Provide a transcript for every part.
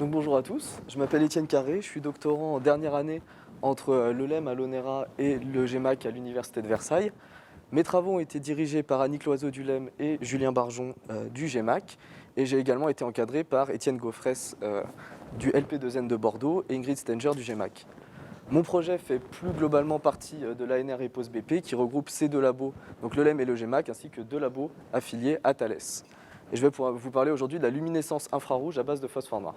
Donc bonjour à tous, je m'appelle Étienne Carré, je suis doctorant en dernière année entre l'ELEM à l'ONERA et le GEMAC à l'Université de Versailles. Mes travaux ont été dirigés par Annick Loiseau du LEM et Julien Barjon du GEMAC. Et j'ai également été encadré par Étienne Gaufresse du LP2N de Bordeaux et Ingrid Stenger du GEMAC. Mon projet fait plus globalement partie de l'ANR EPOS BP qui regroupe ces deux labos, donc le LEM et le GEMAC, ainsi que deux labos affiliés à Thales. Et je vais vous parler aujourd'hui de la luminescence infrarouge à base de phosphore noir.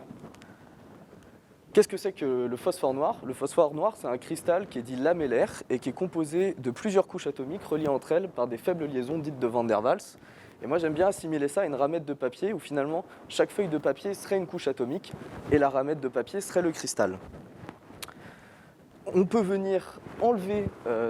Qu'est-ce que c'est que le phosphore noir? Le phosphore noir, c'est un cristal qui est dit lamellaire et qui est composé de plusieurs couches atomiques reliées entre elles par des faibles liaisons dites de Van der Waals. Et moi, j'aime bien assimiler ça à une ramette de papier où finalement, chaque feuille de papier serait une couche atomique et la ramette de papier serait le cristal. On peut venir enlever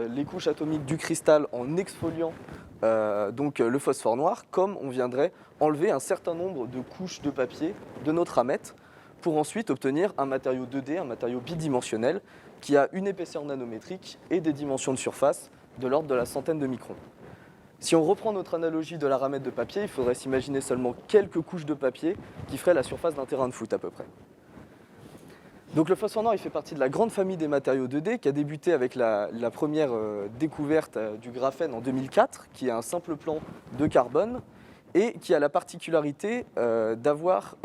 les couches atomiques du cristal en exfoliant le phosphore noir, comme on viendrait enlever un certain nombre de couches de papier de notre ramette, pour ensuite obtenir un matériau 2D, un matériau bidimensionnel, qui a une épaisseur nanométrique et des dimensions de surface de l'ordre de la centaine de microns. Si on reprend notre analogie de la ramette de papier, il faudrait s'imaginer seulement quelques couches de papier qui feraient la surface d'un terrain de foot à peu près. Donc le phosphore noir il fait partie de la grande famille des matériaux 2D qui a débuté avec la première découverte du graphène en 2004, qui est un simple plan de carbone et qui a la particularité d'avoir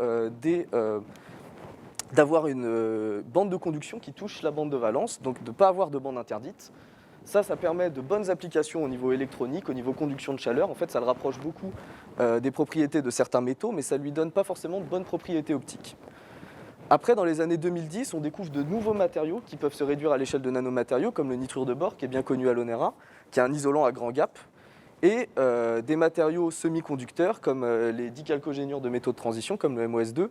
une bande de conduction qui touche la bande de valence, donc de ne pas avoir de bande interdite. Ça permet de bonnes applications au niveau électronique, au niveau conduction de chaleur. En fait, ça le rapproche beaucoup des propriétés de certains métaux, mais ça ne lui donne pas forcément de bonnes propriétés optiques. Après, dans les années 2010, on découvre de nouveaux matériaux qui peuvent se réduire à l'échelle de nanomatériaux, comme le nitrure de bore, qui est bien connu à l'ONERA, qui est un isolant à grand gap, et des matériaux semi-conducteurs, comme les dichalcogénures de métaux de transition, comme le MOS2,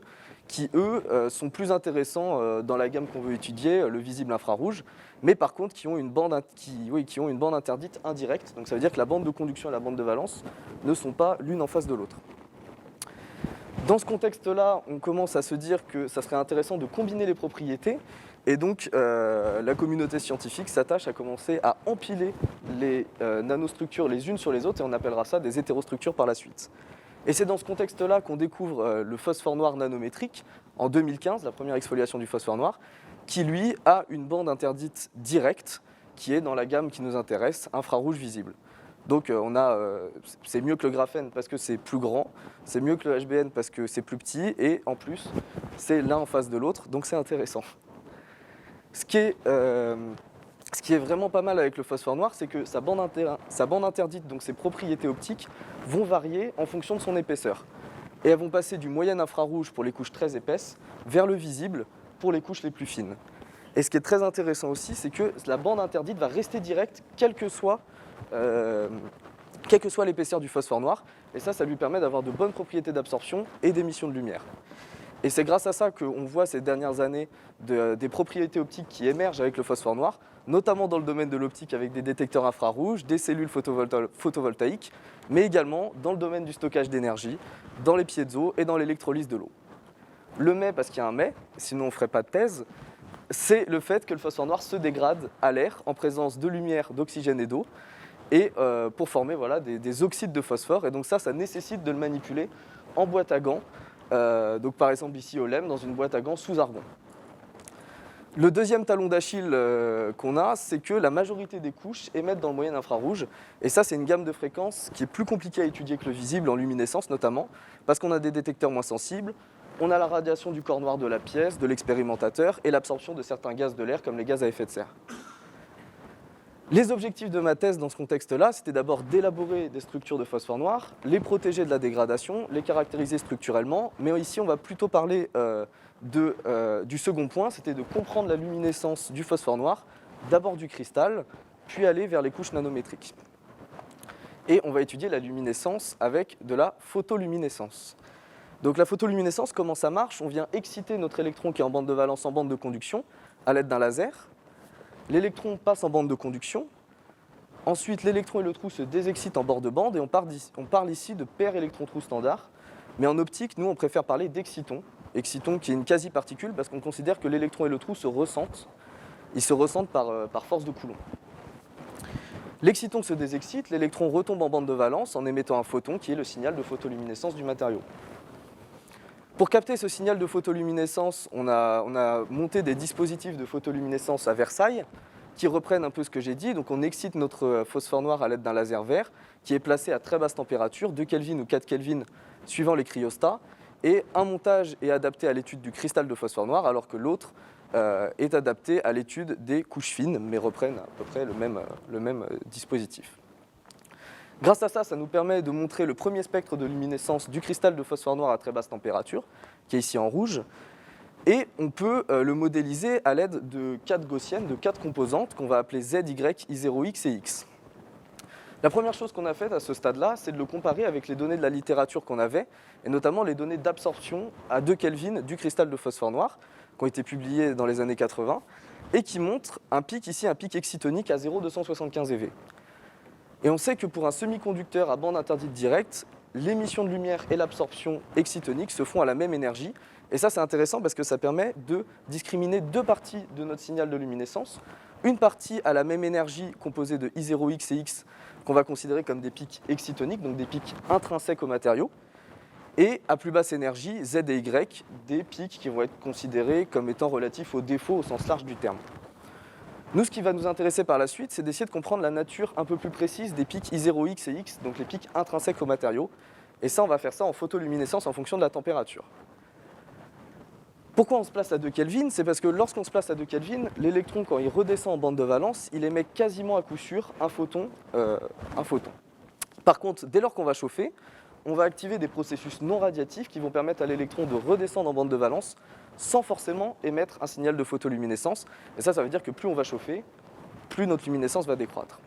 qui, eux, sont plus intéressants dans la gamme qu'on veut étudier, le visible infrarouge, mais par contre qui ont une bande interdite indirecte. Donc ça veut dire que la bande de conduction et la bande de valence ne sont pas l'une en face de l'autre. Dans ce contexte-là, on commence à se dire que ça serait intéressant de combiner les propriétés, et donc la communauté scientifique s'attache à commencer à empiler les nanostructures les unes sur les autres, et on appellera ça des hétérostructures par la suite. Et c'est dans ce contexte-là qu'on découvre le phosphore noir nanométrique, en 2015, la première exfoliation du phosphore noir, qui lui a une bande interdite directe, qui est dans la gamme qui nous intéresse, infrarouge visible. Donc c'est mieux que le graphène parce que c'est plus grand, c'est mieux que le HBN parce que c'est plus petit, et en plus, c'est l'un en face de l'autre, donc c'est intéressant. Ce qui est vraiment pas mal avec le phosphore noir, c'est que sa bande interdite, donc ses propriétés optiques, vont varier en fonction de son épaisseur. Et elles vont passer du moyen infrarouge pour les couches très épaisses vers le visible pour les couches les plus fines. Et ce qui est très intéressant aussi, c'est que la bande interdite va rester directe, quelle que soit l'épaisseur du phosphore noir. Et ça lui permet d'avoir de bonnes propriétés d'absorption et d'émission de lumière. Et c'est grâce à ça qu'on voit ces dernières années des propriétés optiques qui émergent avec le phosphore noir, notamment dans le domaine de l'optique avec des détecteurs infrarouges, des cellules photovoltaïques, mais également dans le domaine du stockage d'énergie, dans les piézos et dans l'électrolyse de l'eau. Le mais, parce qu'il y a un mais, sinon on ne ferait pas de thèse, c'est le fait que le phosphore noir se dégrade à l'air en présence de lumière, d'oxygène et d'eau, et pour former des oxydes de phosphore. Et donc ça nécessite de le manipuler en boîte à gants, donc par exemple ici au LEM, dans une boîte à gants sous argon. Le deuxième talon d'Achille qu'on a, c'est que la majorité des couches émettent dans le moyen infrarouge. Et ça, c'est une gamme de fréquences qui est plus compliquée à étudier que le visible, en luminescence notamment, parce qu'on a des détecteurs moins sensibles, on a la radiation du corps noir de la pièce, de l'expérimentateur, et l'absorption de certains gaz de l'air, comme les gaz à effet de serre. Les objectifs de ma thèse dans ce contexte-là, c'était d'abord d'élaborer des structures de phosphore noir, les protéger de la dégradation, les caractériser structurellement, mais ici on va plutôt parler du second point, c'était de comprendre la luminescence du phosphore noir, d'abord du cristal, puis aller vers les couches nanométriques. Et on va étudier la luminescence avec de la photoluminescence. Donc la photoluminescence, comment ça marche? On vient exciter notre électron qui est en bande de valence en bande de conduction à l'aide d'un laser. L'électron passe en bande de conduction. Ensuite, l'électron et le trou se désexcitent en bord de bande, et on parle ici de paire électron-trou standard. Mais en optique, nous, on préfère parler d'exciton. Exciton qui est une quasi-particule parce qu'on considère que l'électron et le trou se ressentent. Ils se ressentent par force de Coulomb. L'exciton se désexcite, l'électron retombe en bande de valence en émettant un photon qui est le signal de photoluminescence du matériau. Pour capter ce signal de photoluminescence, on a monté des dispositifs de photoluminescence à Versailles qui reprennent un peu ce que j'ai dit. Donc on excite notre phosphore noir à l'aide d'un laser vert qui est placé à très basse température, 2 Kelvin ou 4 Kelvin suivant les cryostats. Et un montage est adapté à l'étude du cristal de phosphore noir alors que l'autre est adapté à l'étude des couches fines mais reprennent à peu près le même dispositif. Grâce à ça, ça nous permet de montrer le premier spectre de luminescence du cristal de phosphore noir à très basse température, qui est ici en rouge. Et on peut le modéliser à l'aide de 4 gaussiennes, de 4 composantes qu'on va appeler Z, Y, I0X et X. La première chose qu'on a faite à ce stade-là, c'est de le comparer avec les données de la littérature qu'on avait, et notamment les données d'absorption à 2 Kelvin du cristal de phosphore noir, qui ont été publiées dans les années 80, et qui montrent un pic ici, un pic excitonique à 0,275 eV. Et on sait que pour un semi-conducteur à bande interdite directe, l'émission de lumière et l'absorption excitonique se font à la même énergie. Et ça, c'est intéressant parce que ça permet de discriminer 2 parties de notre signal de luminescence. Une partie à la même énergie composée de I0X et X, qu'on va considérer comme des pics excitoniques, donc des pics intrinsèques au matériau. Et à plus basse énergie, Z et Y, des pics qui vont être considérés comme étant relatifs aux défauts au sens large du terme. Nous, ce qui va nous intéresser par la suite, c'est d'essayer de comprendre la nature un peu plus précise des pics I0X et X, donc les pics intrinsèques au matériau. Et ça, on va faire ça en photoluminescence en fonction de la température. Pourquoi on se place à 2 Kelvin? C'est parce que lorsqu'on se place à 2 Kelvin, l'électron, quand il redescend en bande de valence, il émet quasiment à coup sûr un photon. Par contre, dès lors qu'on va chauffer, on va activer des processus non radiatifs qui vont permettre à l'électron de redescendre en bande de valence sans forcément émettre un signal de photoluminescence. Et ça veut dire que plus on va chauffer, plus notre luminescence va décroître.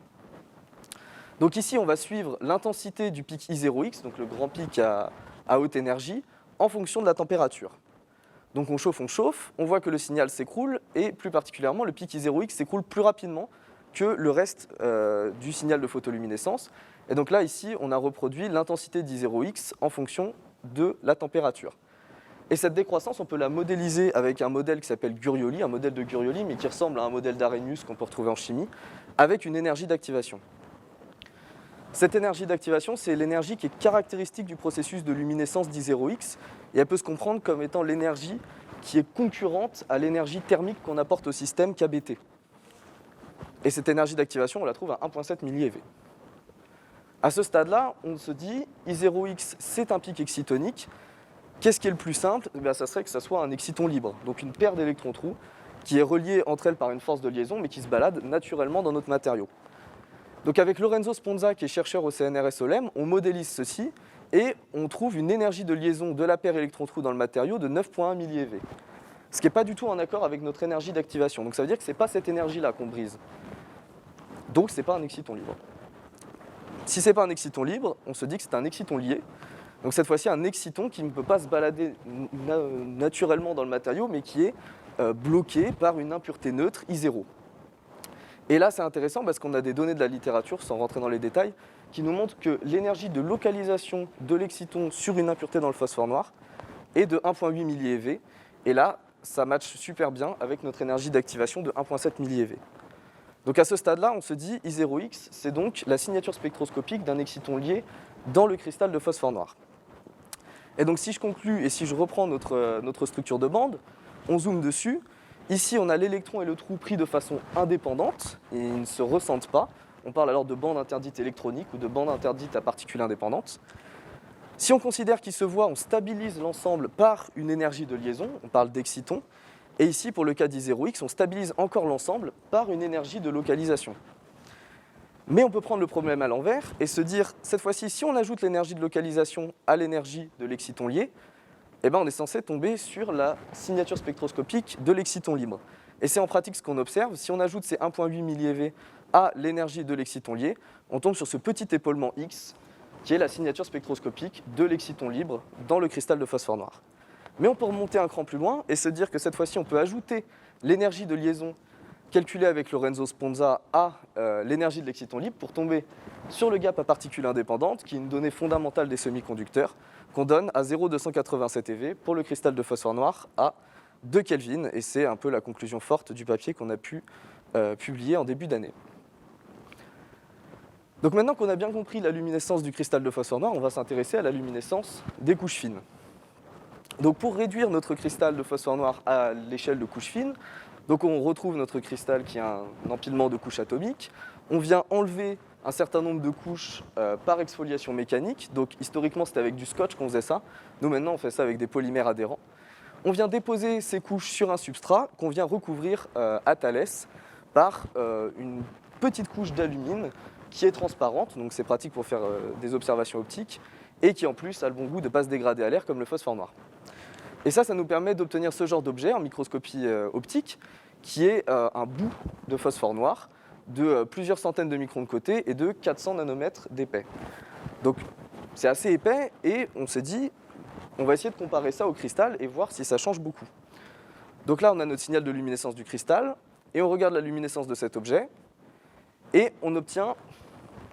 Donc ici, on va suivre l'intensité du pic I0X, donc le grand pic à haute énergie, en fonction de la température. Donc on chauffe, on voit que le signal s'écroule, et plus particulièrement, le pic I0X s'écroule plus rapidement que le reste du signal de photoluminescence. Et donc là, ici, on a reproduit l'intensité d'I0X en fonction de la température. Et cette décroissance, on peut la modéliser avec un modèle qui s'appelle Gurioli, un modèle de Gurioli, mais qui ressemble à un modèle d'Arrhenius qu'on peut retrouver en chimie, avec une énergie d'activation. Cette énergie d'activation, c'est l'énergie qui est caractéristique du processus de luminescence d'I0X, et elle peut se comprendre comme étant l'énergie qui est concurrente à l'énergie thermique qu'on apporte au système KBT. Et cette énergie d'activation, on la trouve à 1,7 millieV. À ce stade-là, on se dit, I0X, c'est un pic excitonique. Qu'est-ce qui est le plus simple? Ça serait que ça soit un exciton libre, donc une paire d'électrons-trous qui est reliée entre elles par une force de liaison, mais qui se balade naturellement dans notre matériau. Donc avec Lorenzo Sponza, qui est chercheur au CNRS-OLEM, on modélise ceci, et on trouve une énergie de liaison de la paire électron-trou dans le matériau de 9,1 millieV. Ce qui n'est pas du tout en accord avec notre énergie d'activation. Donc ça veut dire que ce n'est pas cette énergie-là qu'on brise. Donc ce n'est pas un exciton libre. Si ce n'est pas un exciton libre, on se dit que c'est un exciton lié. Donc cette fois-ci, un exciton qui ne peut pas se balader naturellement dans le matériau, mais qui est bloqué par une impureté neutre I0. Et là, c'est intéressant parce qu'on a des données de la littérature, sans rentrer dans les détails, qui nous montrent que l'énergie de localisation de l'exciton sur une impureté dans le phosphore noir est de 1,8 millieV. Et là, ça matche super bien avec notre énergie d'activation de 1,7 millieV. Donc à ce stade-là, on se dit I0X, c'est donc la signature spectroscopique d'un exciton lié dans le cristal de phosphore noir. Et donc si je conclue et si je reprends notre structure de bande, on zoome dessus. Ici, on a l'électron et le trou pris de façon indépendante, et ils ne se ressentent pas. On parle alors de bande interdite électronique ou de bande interdite à particules indépendantes. Si on considère qu'ils se voient, on stabilise l'ensemble par une énergie de liaison, on parle d'exciton. Et ici, pour le cas d'I0X, on stabilise encore l'ensemble par une énergie de localisation. Mais on peut prendre le problème à l'envers et se dire, cette fois-ci, si on ajoute l'énergie de localisation à l'énergie de l'exciton lié, on est censé tomber sur la signature spectroscopique de l'exciton libre. Et c'est en pratique ce qu'on observe. Si on ajoute ces 1,8 millieV à l'énergie de l'exciton lié, on tombe sur ce petit épaulement X, qui est la signature spectroscopique de l'exciton libre dans le cristal de phosphore noir. Mais on peut remonter un cran plus loin et se dire que cette fois-ci, on peut ajouter l'énergie de liaison calculée avec Lorenzo Sponza à l'énergie de l'exciton libre pour tomber sur le gap à particules indépendantes, qui est une donnée fondamentale des semi-conducteurs, qu'on donne à 0,287 eV pour le cristal de phosphore noir à 2 Kelvin. Et c'est un peu la conclusion forte du papier qu'on a pu publier en début d'année. Donc maintenant qu'on a bien compris la luminescence du cristal de phosphore noir, on va s'intéresser à la luminescence des couches fines. Donc pour réduire notre cristal de phosphore noir à l'échelle de couches fines, donc on retrouve notre cristal qui a un empilement de couches atomiques. On vient enlever un certain nombre de couches par exfoliation mécanique. Donc historiquement, c'était avec du scotch qu'on faisait ça. Nous, maintenant, on fait ça avec des polymères adhérents. On vient déposer ces couches sur un substrat qu'on vient recouvrir à Thalès par une petite couche d'alumine qui est transparente. Donc c'est pratique pour faire des observations optiques et qui en plus a le bon goût de ne pas se dégrader à l'air comme le phosphore noir. Et ça nous permet d'obtenir ce genre d'objet en microscopie optique qui est un bout de phosphore noir de plusieurs centaines de microns de côté et de 400 nanomètres d'épais. Donc c'est assez épais et on s'est dit, on va essayer de comparer ça au cristal et voir si ça change beaucoup. Donc là, on a notre signal de luminescence du cristal et on regarde la luminescence de cet objet et on n'obtient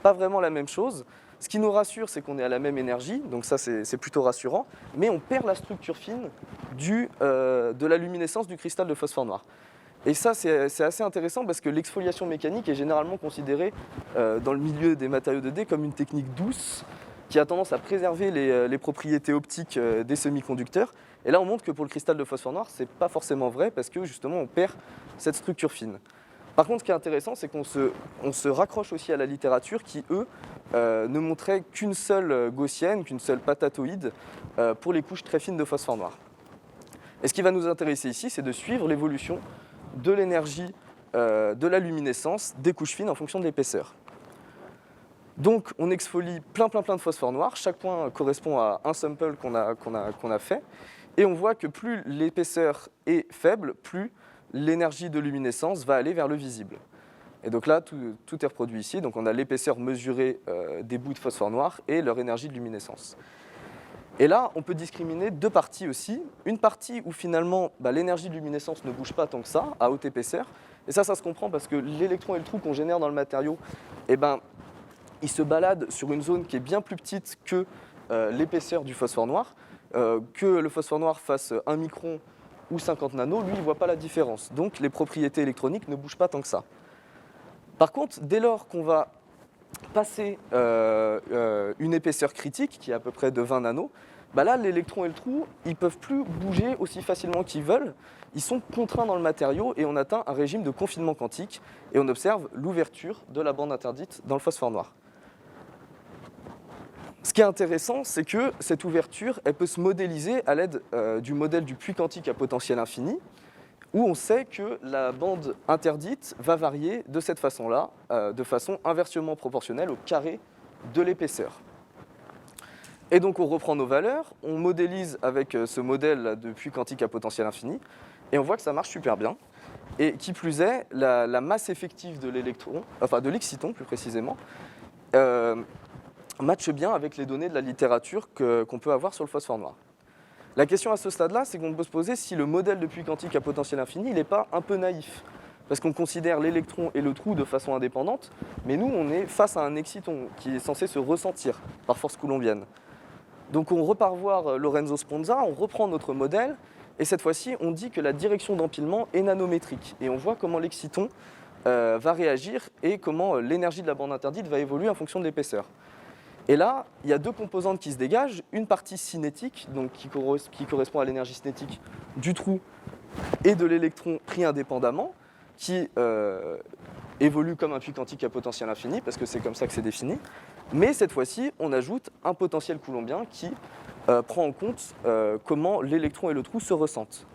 pas vraiment la même chose. Ce qui nous rassure, c'est qu'on est à la même énergie, donc ça c'est plutôt rassurant, mais on perd la structure fine de la luminescence du cristal de phosphore noir. Et ça c'est assez intéressant parce que l'exfoliation mécanique est généralement considérée dans le milieu des matériaux 2D comme une technique douce qui a tendance à préserver les propriétés optiques des semi-conducteurs. Et là on montre que pour le cristal de phosphore noir, c'est pas forcément vrai parce que justement on perd cette structure fine. Par contre, ce qui est intéressant, c'est qu'on se raccroche aussi à la littérature qui, eux, ne montrait qu'une seule gaussienne, qu'une seule patatoïde pour les couches très fines de phosphore noir. Et ce qui va nous intéresser ici, c'est de suivre l'évolution de l'énergie de la luminescence des couches fines en fonction de l'épaisseur. Donc, on exfolie plein de phosphore noir. Chaque point correspond à un sample qu'on a fait. Et on voit que plus l'épaisseur est faible, plus l'énergie de luminescence va aller vers le visible. Et donc là, tout est reproduit ici. Donc on a l'épaisseur mesurée des bouts de phosphore noir et leur énergie de luminescence. Et là, on peut discriminer deux parties aussi. Une partie où finalement, l'énergie de luminescence ne bouge pas tant que ça, à haute épaisseur. Et ça se comprend parce que l'électron et le trou qu'on génère dans le matériau, ils se baladent sur une zone qui est bien plus petite que l'épaisseur du phosphore noir. Que le phosphore noir fasse 1 micron ou 50 nanos, lui, il ne voit pas la différence. Donc les propriétés électroniques ne bougent pas tant que ça. Par contre, dès lors qu'on va passer une épaisseur critique, qui est à peu près de 20 nanos, là, l'électron et le trou, ils ne peuvent plus bouger aussi facilement qu'ils veulent. Ils sont contraints dans le matériau et on atteint un régime de confinement quantique et on observe l'ouverture de la bande interdite dans le phosphore noir. Ce qui est intéressant, c'est que cette ouverture, elle peut se modéliser à l'aide du modèle du puits quantique à potentiel infini, où on sait que la bande interdite va varier de cette façon-là, de façon inversement proportionnelle au carré de l'épaisseur. Et donc on reprend nos valeurs, on modélise avec ce modèle de puits quantique à potentiel infini, et on voit que ça marche super bien. Et qui plus est, la masse effective de l'électron, enfin de l'exciton plus précisément, matche bien avec les données de la littérature qu'on peut avoir sur le phosphore noir. La question à ce stade-là, c'est qu'on peut se poser si le modèle de puits quantique à potentiel infini n'est pas un peu naïf. Parce qu'on considère l'électron et le trou de façon indépendante, mais nous, on est face à un exciton qui est censé se ressentir par force coulombienne. Donc on repart voir Lorenzo Sponza, on reprend notre modèle, et cette fois-ci, on dit que la direction d'empilement est nanométrique. Et on voit comment l'exciton va réagir et comment l'énergie de la bande interdite va évoluer en fonction de l'épaisseur. Et là, il y a deux composantes qui se dégagent, une partie cinétique, donc qui correspond à l'énergie cinétique du trou et de l'électron pris indépendamment, qui évolue comme un puits quantique à potentiel infini, parce que c'est comme ça que c'est défini. Mais cette fois-ci, on ajoute un potentiel coulombien qui prend en compte comment l'électron et le trou se ressentent.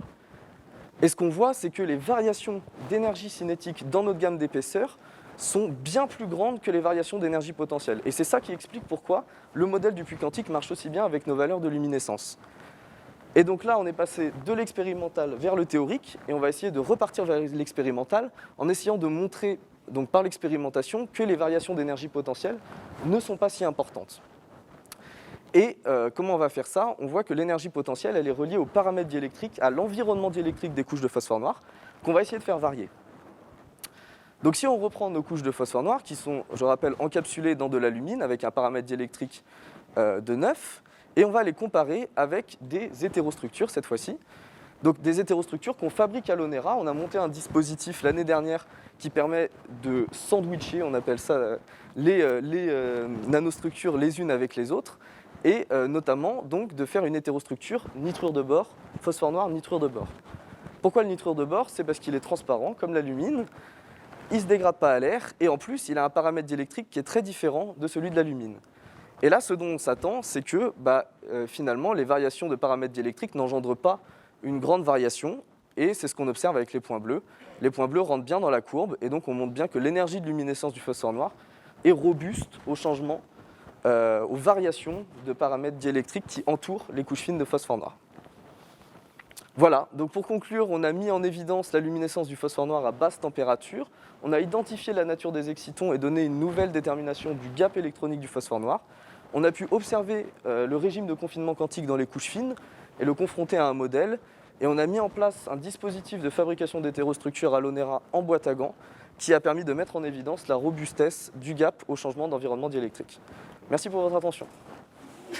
Et ce qu'on voit, c'est que les variations d'énergie cinétique dans notre gamme d'épaisseur sont bien plus grandes que les variations d'énergie potentielle. Et c'est ça qui explique pourquoi le modèle du puits quantique marche aussi bien avec nos valeurs de luminescence. Et donc là, on est passé de l'expérimental vers le théorique, et on va essayer de repartir vers l'expérimental en essayant de montrer, donc par l'expérimentation, que les variations d'énergie potentielle ne sont pas si importantes. Et comment on va faire ça? On voit que l'énergie potentielle, elle est reliée aux paramètres diélectriques, à l'environnement diélectrique des couches de phosphore noir, qu'on va essayer de faire varier. Donc si on reprend nos couches de phosphore noir, qui sont, je rappelle, encapsulées dans de l'alumine, avec un paramètre diélectrique de 9, et on va les comparer avec des hétérostructures cette fois-ci. Donc des hétérostructures qu'on fabrique à l'ONERA. On a monté un dispositif l'année dernière qui permet de sandwicher, on appelle ça, les nanostructures les unes avec les autres. et notamment donc de faire une hétérostructure nitrure de bore, phosphore noir, nitrure de bore. Pourquoi le nitrure de bore? C'est parce qu'il est transparent comme l'alumine, il ne se dégrade pas à l'air et en plus il a un paramètre diélectrique qui est très différent de celui de l'alumine. Et là, ce dont on s'attend, c'est que finalement les variations de paramètres diélectriques n'engendrent pas une grande variation, et c'est ce qu'on observe avec les points bleus. Les points bleus rentrent bien dans la courbe, et donc on montre bien que l'énergie de luminescence du phosphore noir est robuste aux changements, aux variations de paramètres diélectriques qui entourent les couches fines de phosphore noir. Voilà, donc pour conclure, on a mis en évidence la luminescence du phosphore noir à basse température, on a identifié la nature des excitons et donné une nouvelle détermination du gap électronique du phosphore noir. On a pu observer le régime de confinement quantique dans les couches fines et le confronter à un modèle. Et on a mis en place un dispositif de fabrication d'hétérostructures à l'ONERA en boîte à gants qui a permis de mettre en évidence la robustesse du gap au changement d'environnement diélectrique. Merci pour votre attention.